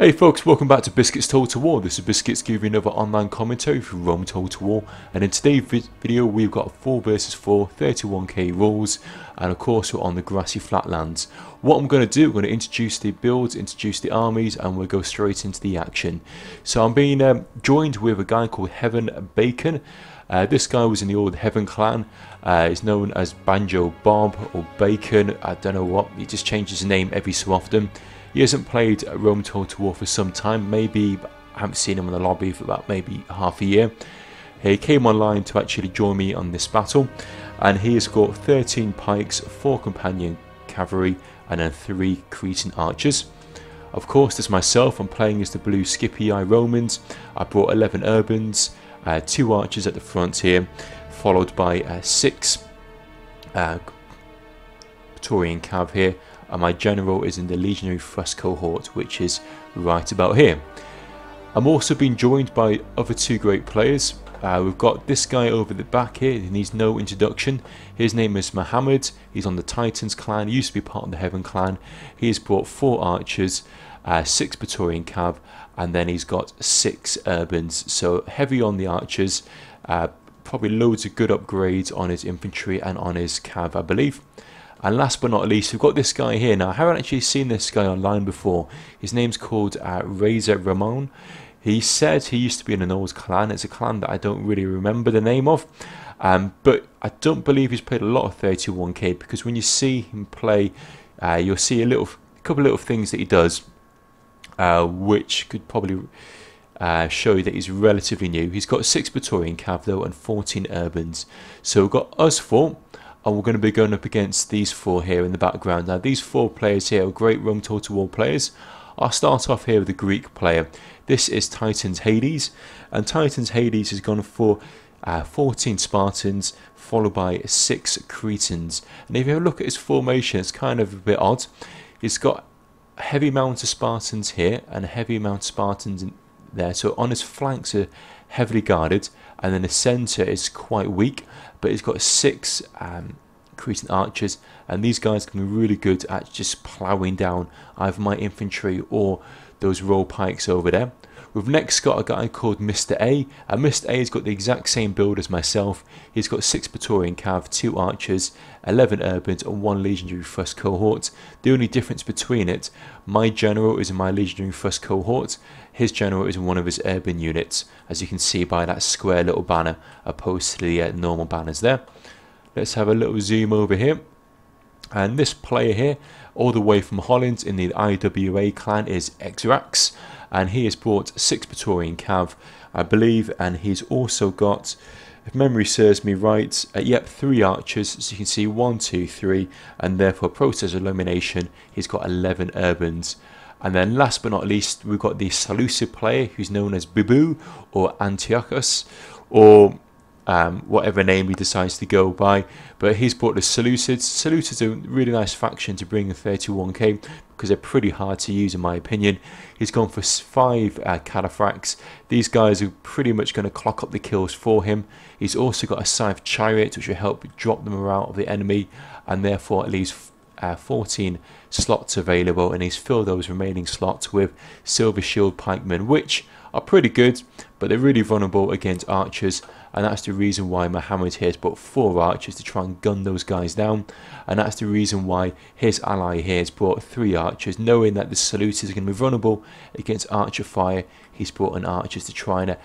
Hey folks, welcome back to Biscuits Total War. This is Biscuits giving you another online commentary for Rome Total War, and in today's video we've got 4 versus 4 31k rules, and of course we're on the grassy flatlands. What I'm going to do, I'm going to introduce the builds, introduce the armies, and we'll go straight into the action. So I'm being joined with a guy called Heaven Bacon. This guy was in the old Heaven clan. He's known as Banjo Bob or Bacon, I don't know what, he just changes his name every so often. He hasn't played Rome Total War for some time, maybe I haven't seen him in the lobby for about maybe half a year. He came online to actually join me on this battle, and he has got 13 pikes, 4 companion cavalry, and then 3 Cretan archers. Of course, there's myself, I'm playing as the blue Scipii Romans. I brought 11 urbans, 2 archers at the front here, followed by 6 Praetorian cav here. And my general is in the legionary thrust cohort, which is right about here. I'm also being joined by other 2 great players. We've got this guy over the back here, he needs no introduction. His name is Mohamed, he's on the Titans clan, he used to be part of the Heaven clan. He's brought 4 archers, 6 Praetorian cav, and then he's got 6 urbans. So heavy on the archers, probably loads of good upgrades on his infantry and on his cav, I believe. And last but not least, we've got this guy here. Now, I haven't actually seen this guy online before. His name's called Ramon. He said he used to be in an old clan. It's a clan that I don't really remember the name of. But I don't believe he's played a lot of 31k, because when you see him play, you'll see a couple of little things that he does, which could probably show you that he's relatively new. He's got 6 Praetorian cav though and 14 urbans. So we've got us 4. And we're going to be going up against these 4 here in the background. Now these 4 players here are great Rome Total War players. I'll start off here with the Greek player. This is Titans Hades, and Titans Hades has gone for 14 Spartans followed by 6 Cretans. And if you have a look at his formation, it's kind of a bit odd. He's got a heavy amount of Spartans here and a heavy amount of Spartans in there. So on his flanks are heavily guarded, and then the centre is quite weak. But he's got 6 Cretan archers, and these guys can be really good at just ploughing down either my infantry or those roll pikes over there. We've next got a guy called Mr. A, and Mr. A has got the exact same build as myself. He's got 6 Praetorian cav, 2 archers, 11 urbans, and 1 legionary thrust cohort. The only difference between it, my general is in my legionary thrust cohort, his general is in one of his urban units, as you can see by that square little banner opposed to the normal banners there. Let's have a little zoom over here, and this player here all the way from Holland in the IoW clan is EsraX, and he has brought 6 Praetorian cav, I believe, and he's also got, if memory serves me right, 3 archers. So you can see 1, 2, 3, and therefore process of elimination he's got 11 urbans. And then last but not least, we've got the Seleucid player who's known as Bibu or Antiochus, or whatever name he decides to go by. But he's brought the Seleucids. Seleucids are a really nice faction to bring in 31k because they're pretty hard to use in my opinion. He's gone for 5 cataphracts. These guys are pretty much going to clock up the kills for him. He's also got a Scythe chariot which will help drop the morale of the enemy, and therefore at least 14 slots available, and he's filled those remaining slots with silver shield pikemen, which are pretty good, but they're really vulnerable against archers, and that's the reason why Mohamed here has brought 4 archers to try and gun those guys down, and that's the reason why his ally here has brought 3 archers, knowing that the Seleucids are going to be vulnerable against archer fire. He's brought an archers to try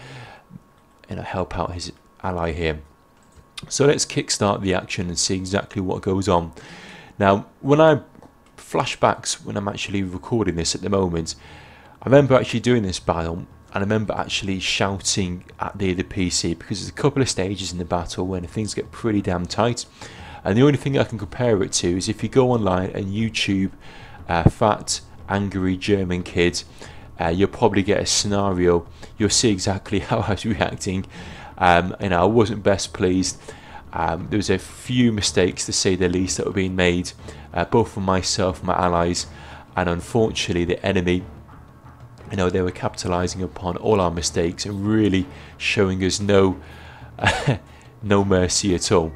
and help out his ally here. So let's kickstart the action and see exactly what goes on. Now, when I flashbacks when I'm actually recording this at the moment, I remember actually doing this battle, and I remember actually shouting at the PC, because there's a couple of stages in the battle when things get pretty damn tight, and the only thing I can compare it to is if you go online and YouTube fat angry German kid, you'll probably get a scenario. You'll see exactly how I was reacting. I wasn't best pleased. There was a few mistakes, to say the least, that were being made, both from myself and my allies, and unfortunately the enemy, they were capitalising upon all our mistakes and really showing us no mercy at all.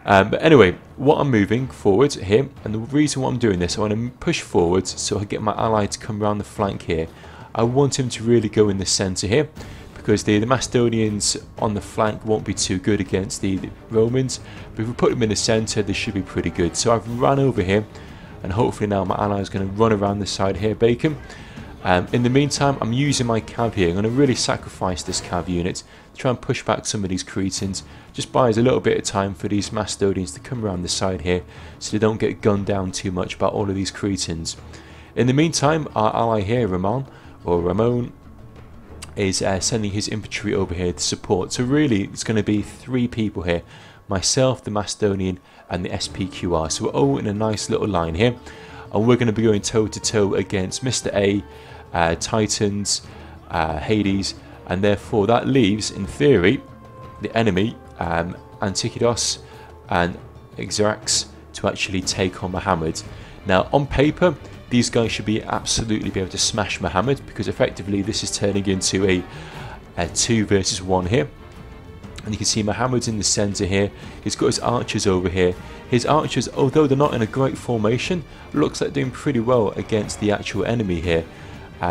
But anyway, what I'm moving forward here, and the reason why I'm doing this, I want to push forward so I get my ally to come around the flank here. I want him to really go in the centre here, because the Macedonians on the flank won't be too good against the Romans, but if we put them in the centre they should be pretty good. So I've run over here, and hopefully now my ally is going to run around the side here, Bacon. In the meantime, I'm using my cav here. I'm going to really sacrifice this cav unit to try and push back some of these Cretans. Just buys a little bit of time for these Macedonians to come around the side here, so they don't get gunned down too much by all of these Cretans. In the meantime, our ally here, Ramon, is sending his infantry over here to support. So really, it's going to be 3 people here. Myself, the Macedonian, and the SPQR. So we're all in a nice little line here. And we're going to be going toe-to-toe against Mr. A, Titans, Hades, and therefore that leaves, in theory, the enemy, Antikidos and IoW-EsraX, to actually take on Mohamed. Now, on paper, these guys should be absolutely be able to smash Mohamed, because effectively this is turning into a 2 versus 1 here. And you can see Mohamed's in the centre here. He's got his archers over here. His archers, although they're not in a great formation, looks like doing pretty well against the actual enemy here.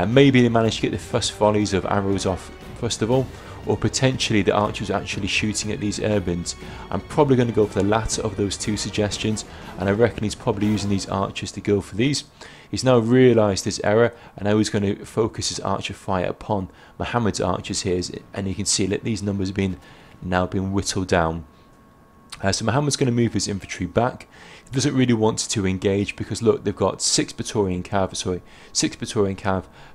Maybe they managed to get the first volleys of arrows off first of all, or potentially the archers are actually shooting at these urbans. I'm probably going to go for the latter of those 2 suggestions, and I reckon he's probably using these archers to go for these. He's now realised his error, and now he's going to focus his archer fire upon Mohamed's archers here, and you can see that these numbers have now been whittled down. So Mohamed's going to move his infantry back. He doesn't really want to engage, because look, they've got 6 Praetorian Cav,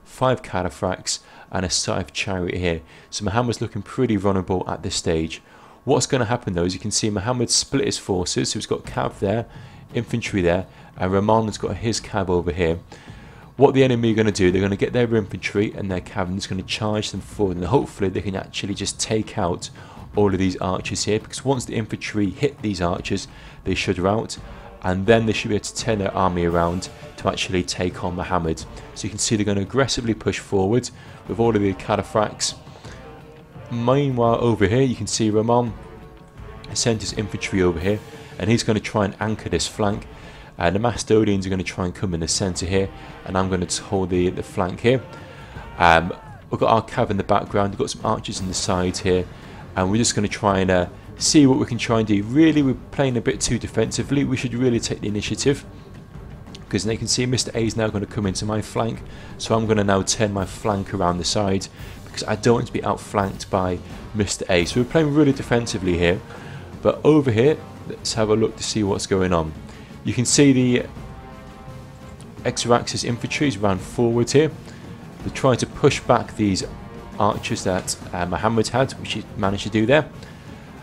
5 Cataphracts, and a Scythe chariot here. So Mohamed's looking pretty vulnerable at this stage. What's going to happen though is you can see Mohamed split his forces, so he's got Cav there, infantry there, and Ramon has got his Cav over here. What the enemy are going to do, they're going to get their infantry and their Cav, and it's going to charge them forward, and hopefully they can actually just take out all of these archers here, because once the infantry hit these archers, they should rout, and then they should be able to turn their army around to actually take on Mohamed. So you can see they're going to aggressively push forward with all of the Cataphracts. Meanwhile, over here you can see Ramon sent his infantry over here, and he's going to try and anchor this flank. The Macedonians are going to try and come in the centre here, and I'm going to hold the flank here. We've got our cav in the background, we've got some archers in the side here, and we're just going to try and see what we can try and do. Really, we're playing a bit too defensively. We should really take the initiative, because they can see Mr. A is now going to come into my flank, so I'm going to now turn my flank around the side, because I don't want to be outflanked by Mr. A. So we're playing really defensively here, but over here, let's have a look to see what's going on. You can see the IoW-EsraX's infantry is ran forward here. They're trying to push back these archers that Mohamed had, which he managed to do there.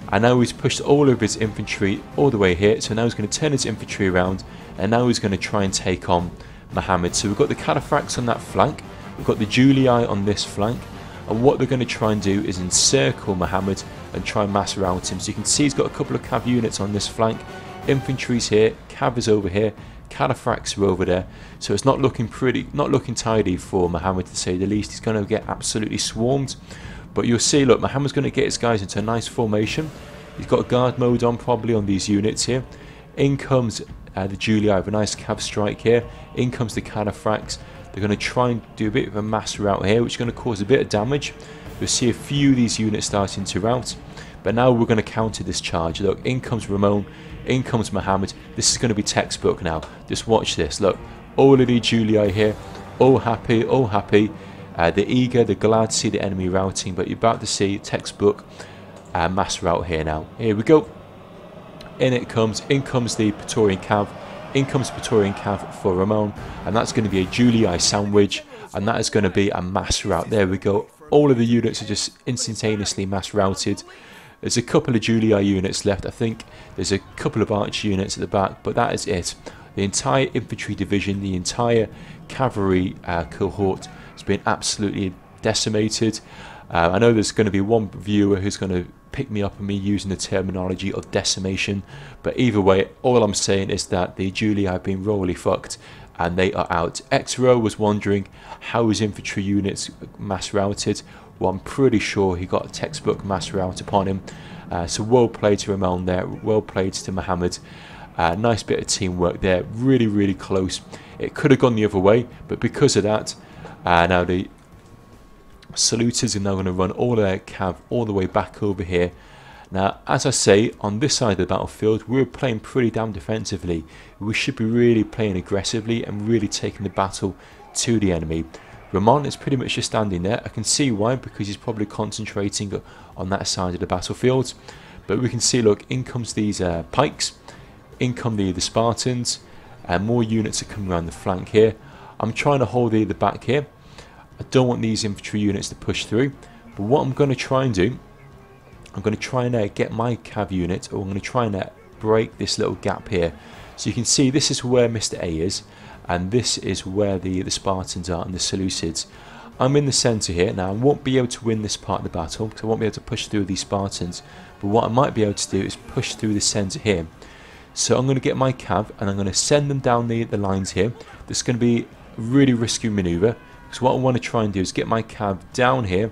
And now he's pushed all of his infantry all the way here, so now he's going to turn his infantry around, and now he's going to try and take on Mohamed. So we've got the Cataphracts on that flank, we've got the Julii on this flank, and what they're going to try and do is encircle Mohamed and try and mass rout him. So you can see he's got a couple of cav units on this flank, infantry's here, cav is over here, Cataphracts are over there, so it's not looking tidy for Mohamed, to say the least. He's going to get absolutely swarmed. But you'll see, look, Mohamed's going to get his guys into a nice formation. He's got guard mode on probably on these units here. In comes the Julii with a nice cav strike here. In comes the Cataphracts. They're going to try and do a bit of a mass rout here, which is going to cause a bit of damage. You'll see a few of these units starting to rout. But now we're going to counter this charge. Look, in comes Ramon. In comes Mohamed. This is going to be textbook now. Just watch this. Look, all of the Julii here. All happy, all happy. They're eager, they're glad to see the enemy routing, but you're about to see textbook mass rout here now. Here we go. In comes the Praetorian Cav. In comes Praetorian Cav for Ramon, and that's going to be a Julii sandwich, and that is going to be a mass rout. There we go. All of the units are just instantaneously mass routed. There's a couple of Julii units left. I think there's a couple of archer units at the back, but that is it. The entire infantry division, the entire cavalry cohort has been absolutely decimated. I know there's going to be one viewer who's going to pick me up on me using the terminology of decimation, but either way, all I'm saying is that the Julii have been royally fucked and they are out. Xro was wondering how his infantry units mass routed. Well, I'm pretty sure he got a textbook mass rout upon him. So well played to Ramon there, well played to Mohamed. Nice bit of teamwork there, really, really close. It could have gone the other way, but because of that, now the Seleucids are now going to run all their cav all the way back over here. Now, as I say, on this side of the battlefield, we're playing pretty damn defensively. We should be really playing aggressively and really taking the battle to the enemy. Ramon is pretty much just standing there. I can see why, because he's probably concentrating on that side of the battlefield. But we can see, look, in comes these pikes, in come the Spartans, and more units are coming around the flank here. I'm trying to hold the back here. I don't want these infantry units to push through. But what I'm going to try and do, I'm going to try and get my cav unit, or I'm going to try and break this little gap here. So you can see this is where Mr. A is, and this is where the Spartans are and the Seleucids. I'm in the centre here. Now I won't be able to win this part of the battle because I won't be able to push through these Spartans, but what I might be able to do is push through the centre here. So I'm going to get my cav and I'm going to send them down the lines here. This is going to be a really risky manoeuvre, because what I want to try and do is get my cav down here,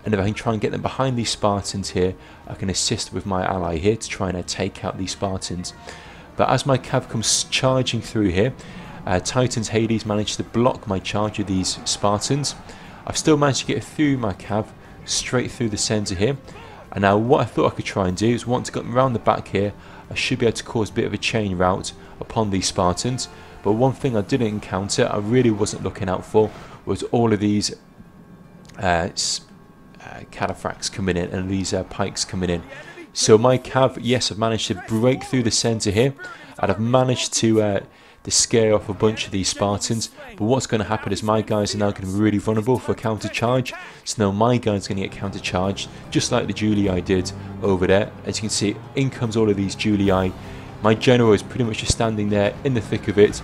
and if I can try and get them behind these Spartans here, I can assist with my ally here to try and take out these Spartans. But as my cav comes charging through here, Titan's Hades managed to block my charge of these Spartans. I've still managed to get through my cav straight through the centre here. And now what I thought I could try and do is, once I got them around the back here, I should be able to cause a bit of a chain rout upon these Spartans. But one thing I didn't encounter, I really wasn't looking out for, was all of these cataphracts coming in and these pikes coming in. So my cav, yes, I've managed to break through the centre here, and I've managed to scare off a bunch of these Spartans. But what's going to happen is my guys are now going to be really vulnerable for counter charge. So now my guys are going to get counter charged, just like the Julii did over there. As you can see, in comes all of these Julii. My general is pretty much just standing there in the thick of it,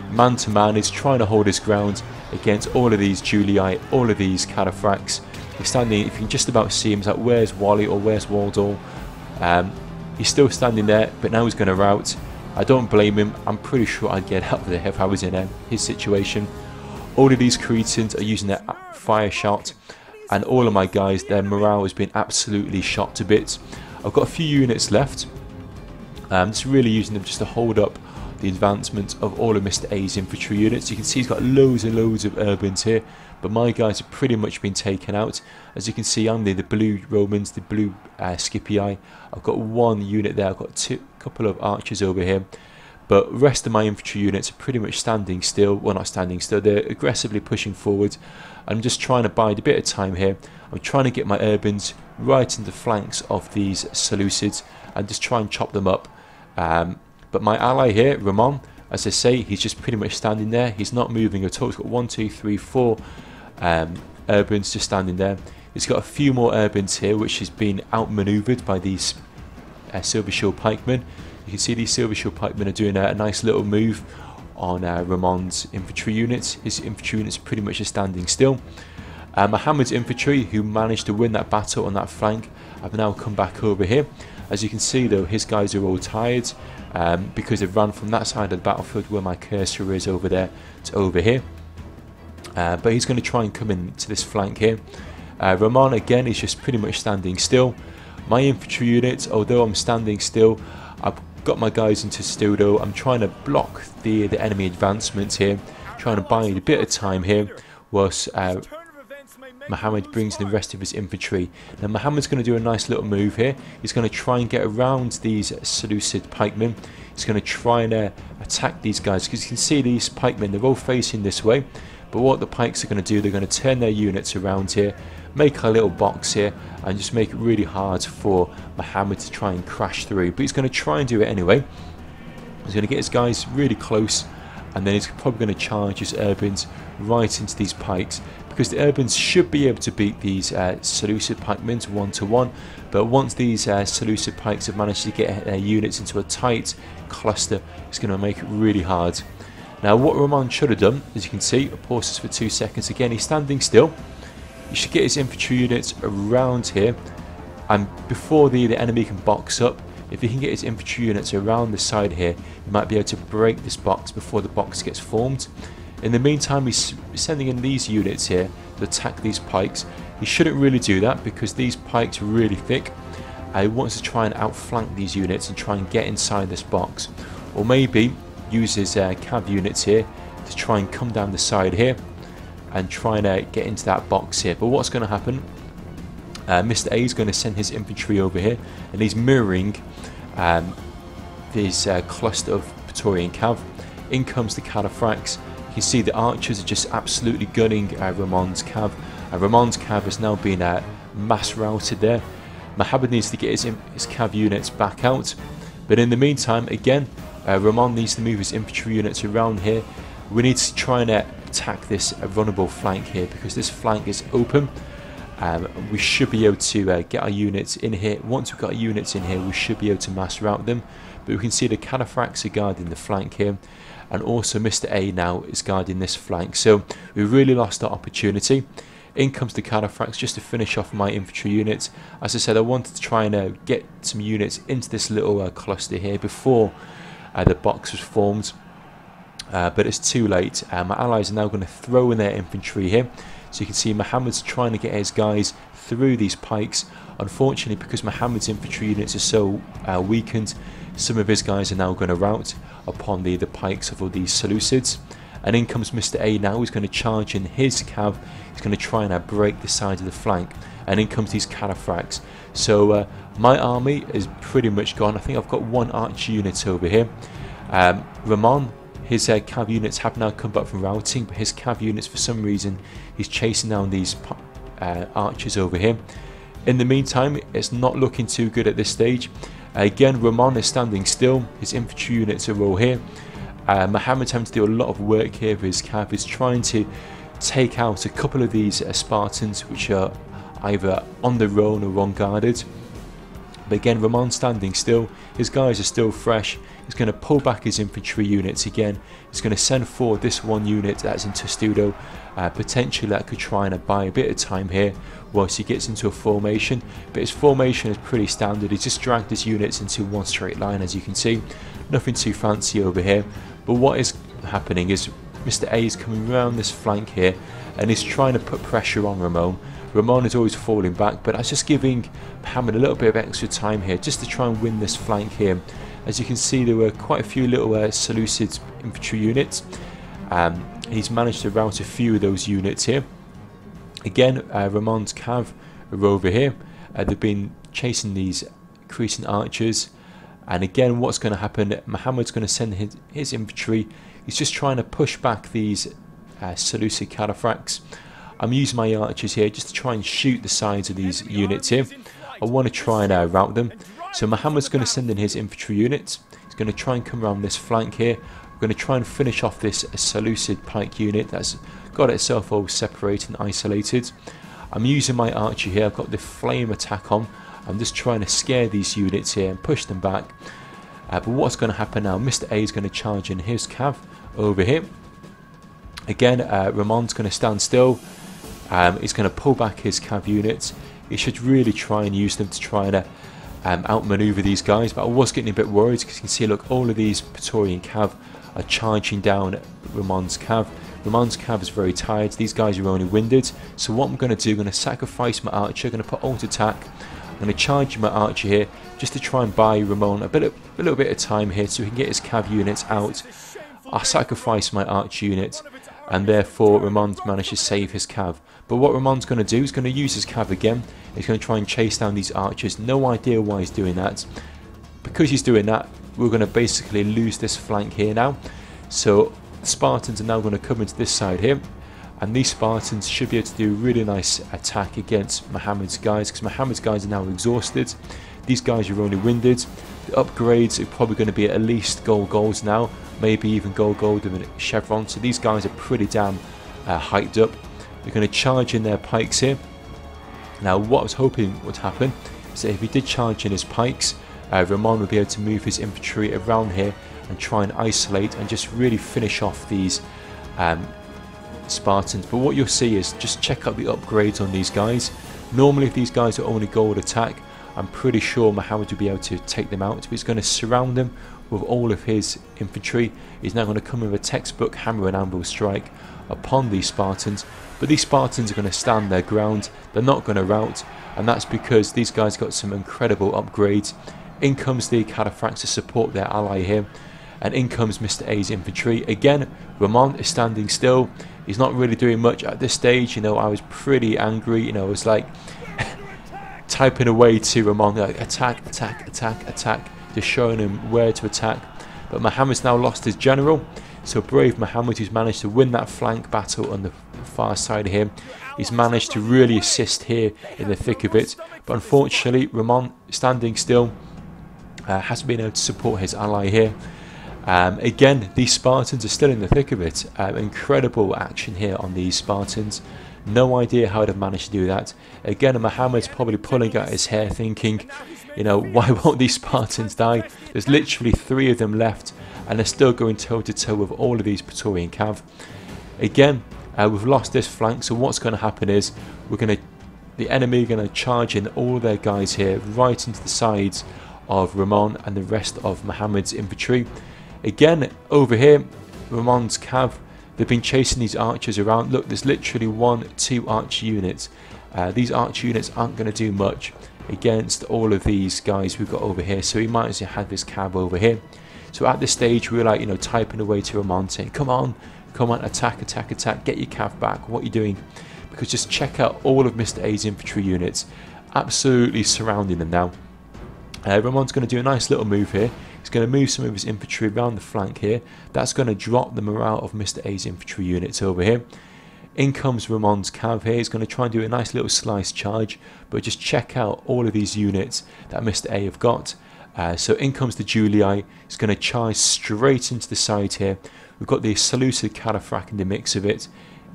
man to man, is trying to hold his ground against all of these Julii, all of these cataphracts. He's standing, if you can just about see him, it's like, where's Wally or where's Waldo? He's still standing there, but now he's going to rout. I don't blame him. I'm pretty sure I'd get out of there if I was in his situation. All of these Cretans are using their fire shot, and all of my guys, their morale has been absolutely shot to bits. I've got a few units left. I'm just really using them just to hold up the advancement of all of Mr. A's infantry units. You can see he's got loads and loads of urbans here, but my guys have pretty much been taken out. As you can see, I'm the blue Romans, the blue Scipii. I've got one unit there, I've got a couple of archers over here, but the rest of my infantry units are pretty much standing still. Well, not standing still, they're aggressively pushing forward. I'm just trying to bide a bit of time here. I'm trying to get my urbans right in the flanks of these Seleucids and just try and chop them up. But my ally here, Ramon, as I say, he's just pretty much standing there. He's not moving at all. He's got 1, 2, 3, 4 urbans just standing there. He's got a few more urbans here, which has been outmaneuvered by these Silver Shield pikemen. You can see these Silver Shield pikemen are doing a nice little move on Ramon's infantry units. His infantry units are pretty much just standing still. Mohamed's infantry, who managed to win that battle on that flank, have now come back over here. As you can see though, his guys are all tired because they've run from that side of the battlefield where my cursor is over there to over here. But he's going to try and come in to this flank here. Ramon again is just pretty much standing still. My infantry units, although I'm standing still, I've got my guys into Studo. I'm trying to block the enemy advancements here, trying to buy a bit of time here whilst Mohamed brings the rest of his infantry. Now Mohamed's going to do a nice little move here. He's going to try and get around these Seleucid pikemen. He's going to try and attack these guys, because you can see these pikemen, they're all facing this way. But what the pikes are going to do, they're going to turn their units around here, make a little box here, and just make it really hard for Mohamed to try and crash through. But he's going to try and do it anyway. He's going to get his guys really close, and then he's probably going to charge his urbans right into these pikes, because the urbans should be able to beat these Seleucid pikemen 1-to-1. But once these Seleucid pikes have managed to get their units into a tight cluster, it's going to make it really hard. Now what Ramon should have done, as you can see, pauses for 2 seconds. Again, he's standing still. He should get his infantry units around here, and before the enemy can box up, if he can get his infantry units around the side here, he might be able to break this box before the box gets formed. In the meantime, he's sending in these units here to attack these pikes. He shouldn't really do that because these pikes are really thick. He wants to try and outflank these units and try and get inside this box, or maybe use his cav units here to try and come down the side here and trying to get into that box here. But what's going to happen, Mr. A is going to send his infantry over here, and he's mirroring this cluster of Praetorian cav. In comes the cataphracts. You can see the archers are just absolutely gunning Ramon's cav. Ramon's cav has now been mass routed there. Mohamed needs to get his cav units back out, but in the meantime, again, Ramon needs to move his infantry units around here. We need to try and attack this runnable flank here, because this flank is open. We should be able to get our units in here. Once we've got our units in here, we should be able to mass route them. But we can see the cataphracts are guarding the flank here, and also Mr. A now is guarding this flank. So we really lost our opportunity. In comes the cataphracts just to finish off my infantry units. As I said, I wanted to try and get some units into this little cluster here before the box was formed. But it's too late. My allies are now going to throw in their infantry here. So you can see Mohamed's trying to get his guys through these pikes. Unfortunately, because Mohamed's infantry units are so weakened, some of his guys are now going to rout upon the pikes of all these Seleucids. And in comes Mr. A now. He's going to charge in his cav. He's going to try and break the side of the flank. And in comes these cataphracts. So my army is pretty much gone. I think I've got one archer unit over here. Ramon, his cav units have now come back from routing, but his cav units, for some reason, he's chasing down these archers over here. In the meantime, it's not looking too good at this stage. Again, Ramon is standing still. His infantry units are all here. Mohamed's having to do a lot of work here for his cav. He's trying to take out a couple of these Spartans, which are either on their own or unguarded. But again, Ramon's standing still. His guys are still fresh. He's going to pull back his infantry units again. He's going to send forward this one unit that's in Testudo. Potentially that could try and buy a bit of time here whilst he gets into a formation. But his formation is pretty standard. He's just dragged his units into one straight line, as you can see. Nothing too fancy over here. But what is happening is Mr. A is coming around this flank here, and he's trying to put pressure on Ramon. Ramon is always falling back, but that's just giving Mohamed a little bit of extra time here just to try and win this flank here. As you can see, there were quite a few little Seleucid infantry units. He's managed to rout a few of those units here. Again, Ramon's cav are over here. They've been chasing these Cretan archers. And again, what's going to happen, Mohamed's going to send his infantry. He's just trying to push back these Seleucid cataphracts. I'm using my archers here just to try and shoot the sides of these units here. I want to try and rout them. So Mohamed's going to send in his infantry units. He's going to try and come around this flank here. We're going to try and finish off this Seleucid pike unit that's got itself all separated and isolated. I'm using my archer here. I've got the flame attack on. I'm just trying to scare these units here and push them back. But what's going to happen now, Mr. A is going to charge in his cav over here. Again, Ramon's going to stand still. He's going to pull back his cav units. He should really try and use them to try and outmaneuver these guys. But I was getting a bit worried because you can see, look, all of these Praetorian cav are charging down Ramon's cav. Ramon's cav is very tired. These guys are only winded. So what I'm going to do, I'm going to sacrifice my archer. I'm going to put alt attack. I'm going to charge my archer here just to try and buy Ramon a little bit of time here so he can get his cav units out. I sacrifice my archer unit, and therefore Ramon's managed to save his cav. But what Ramon's going to do is going to use his cav again. He's going to try and chase down these archers. No idea why he's doing that. Because he's doing that, we're going to basically lose this flank here now. So the Spartans are now going to come into this side here. And these Spartans should be able to do a really nice attack against Mohamed's guys, because Mohamed's guys are now exhausted. These guys are only winded. The upgrades are probably going to be at least golds now, maybe even gold and chevron. So these guys are pretty damn hyped up. They're going to charge in their pikes here. Now what I was hoping would happen is that if he did charge in his pikes, Ramon would be able to move his infantry around here and try and isolate and just really finish off these Spartans. But what you'll see is, just check out the upgrades on these guys. Normally if these guys are only gold attack, I'm pretty sure Mohamed will be able to take them out. But he's going to surround them with all of his infantry. He's now going to come with a textbook hammer and anvil strike upon these Spartans. But these Spartans are going to stand their ground. They're not going to rout, and that's because these guys got some incredible upgrades. In comes the cataphracts to support their ally here, and in comes Mr. A's infantry. Again, Ramon is standing still. He's not really doing much at this stage. You know, I was pretty angry. You know, I was like typing away to Ramon, like attack, attack, attack, attack, just showing him where to attack. But Mohamed's now lost his general, so brave Mohamed, who's managed to win that flank battle on the far side of him. He's managed to really assist here in the thick of it, but unfortunately Ramon, standing still, hasn't been able to support his ally here. Again, these Spartans are still in the thick of it. Incredible action here on these Spartans. No idea how they've managed to do that. Again, Mohamed's probably pulling at his hair thinking, you know, why won't these Spartans die? There's literally 3 of them left, and they're still going toe to toe with all of these Praetorian cav. Again, we've lost this flank, so what's going to happen is the enemy are going to charge in all their guys here right into the sides of Ramon and the rest of Mohamed's infantry. Again, over here, Ramon's cav, they've been chasing these archers around. Look, there's literally 1-2 archer units. These archer units aren't going to do much against all of these guys we've got over here, so he might as well have this cav over here. So at this stage, we're like, you know, typing away to Ramon saying, come on, attack, attack, attack, get your cav back, what are you doing? Because just check out all of Mr. A's infantry units, absolutely surrounding them now. Ramon's going to do a nice little move here. He's going to move some of his infantry around the flank here. That's going to drop the morale of Mr. A's infantry units over here. In comes Ramon's cav here. He's going to try and do a nice little slice charge, but just check out all of these units that Mr. A have got. So in comes the Julii. He's going to charge straight into the side here. We've got the Seleucid cataphract in the mix of it.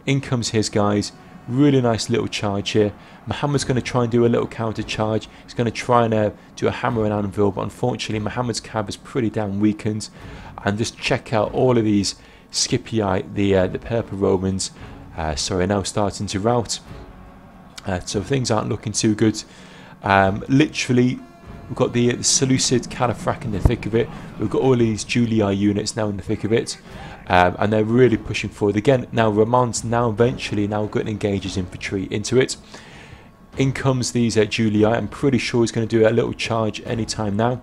In comes his guys. Really nice little charge here. Mohamed's going to try and do a little counter charge. He's going to try and do a hammer and anvil, but unfortunately Mohamed's cav is pretty damn weakened. And just check out all of these Scipii, the purple Romans. Sorry, now starting to rout. So things aren't looking too good. Literally, we've got the Seleucid cataphract in the thick of it. We've got all these Julii units now in the thick of it. And they're really pushing forward again. Now Ramon's eventually going to engage his infantry into it. In comes these Julii. I'm pretty sure he's going to do a little charge anytime now.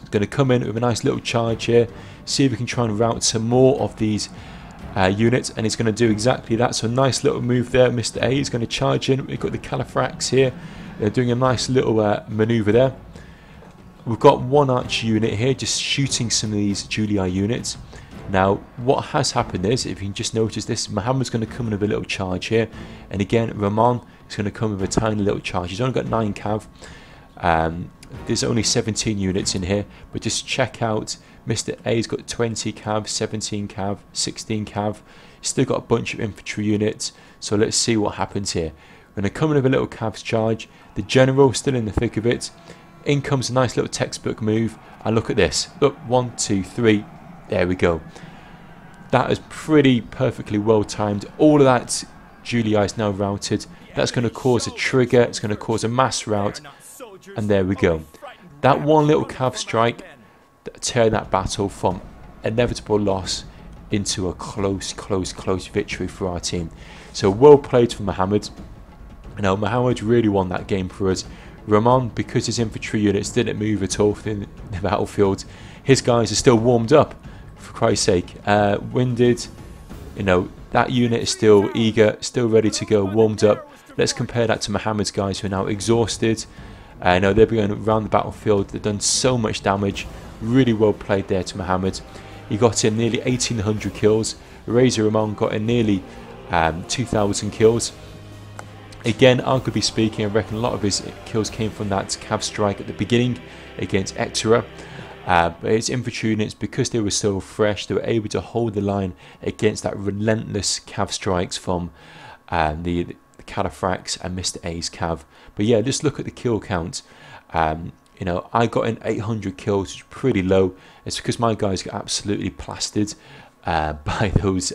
He's going to come in with a nice little charge here, see if we can try and rout some more of these units, and he's going to do exactly that. So nice little move there. Mr. A is going to charge in. We've got the cataphracts here. They're doing a nice little maneuver there. We've got one archer unit here just shooting some of these Julii units. Now, what has happened is, if you can just notice this, Mohamed's going to come in with a little charge here. And again, Ramon is going to come with a tiny little charge. He's only got 9 cav. There's only 17 units in here. But just check out, Mr. A's got 20 cav, 17 cav, 16 cav. He's still got a bunch of infantry units. So let's see what happens here. We're going to come in with a little cav charge. The general still in the thick of it. In comes a nice little textbook move. And look at this. Look, 1, 2, 3. There we go. That is pretty perfectly well timed. All of that Julii is now routed. That's going to cause a trigger. It's going to cause a mass rout. And there we go. That one little cav strike turned that battle from inevitable loss into a close victory for our team. So well played for Mohamed. You know, Mohamed really won that game for us. Ramon, because his infantry units didn't move at all in the battlefield, his guys are still warmed up. For Christ's sake, winded, you know, that unit is still eager, still ready to go, warmed up. Let's compare that to Mohamed's guys who are now exhausted. You know, they've been going around the battlefield, they've done so much damage. Really well played there to Mohamed. He got in nearly 1,800 kills. Ramon got in nearly 2,000 kills. Again, arguably speaking, I reckon a lot of his kills came from that cav strike at the beginning against Ectora. But his infantry units, because they were so fresh, they were able to hold the line against that relentless cav strikes from the cataphracts and Mr. A's cav. But yeah, just look at the kill count. You know, I got in 800 kills, which is pretty low. It's because my guys got absolutely plastered by those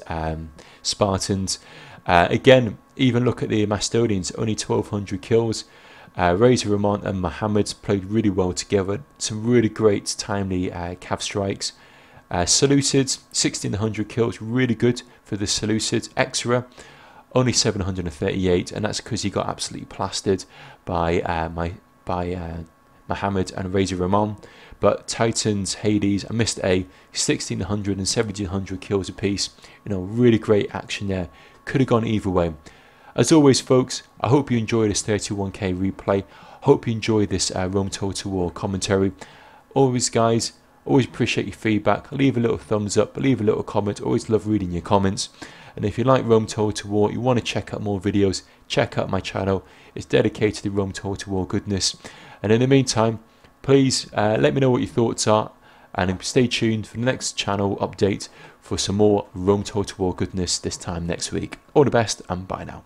Spartans. Again, even look at the Macedonians, only 1,200 kills. Ramon and Mohamed played really well together. Some really great timely cav strikes. Seleucid, 1,600 kills, really good for the Seleucid. Ectora, only 738, and that's because he got absolutely plastered by Mohamed and Razor Ramon. But Titans, Hades and Mr. A, 1600 and 1700 kills apiece. You know, really great action there. Could have gone either way. As always, folks, I hope you enjoy this 31k replay. Hope you enjoy this Rome Total War commentary. Always, guys, always appreciate your feedback. Leave a little thumbs up, leave a little comment. Always love reading your comments. And if you like Rome Total War, you want to check out more videos, check out my channel. It's dedicated to Rome Total War goodness. And in the meantime, please let me know what your thoughts are, and stay tuned for the next channel update for some more Rome Total War goodness this time next week. All the best and bye now.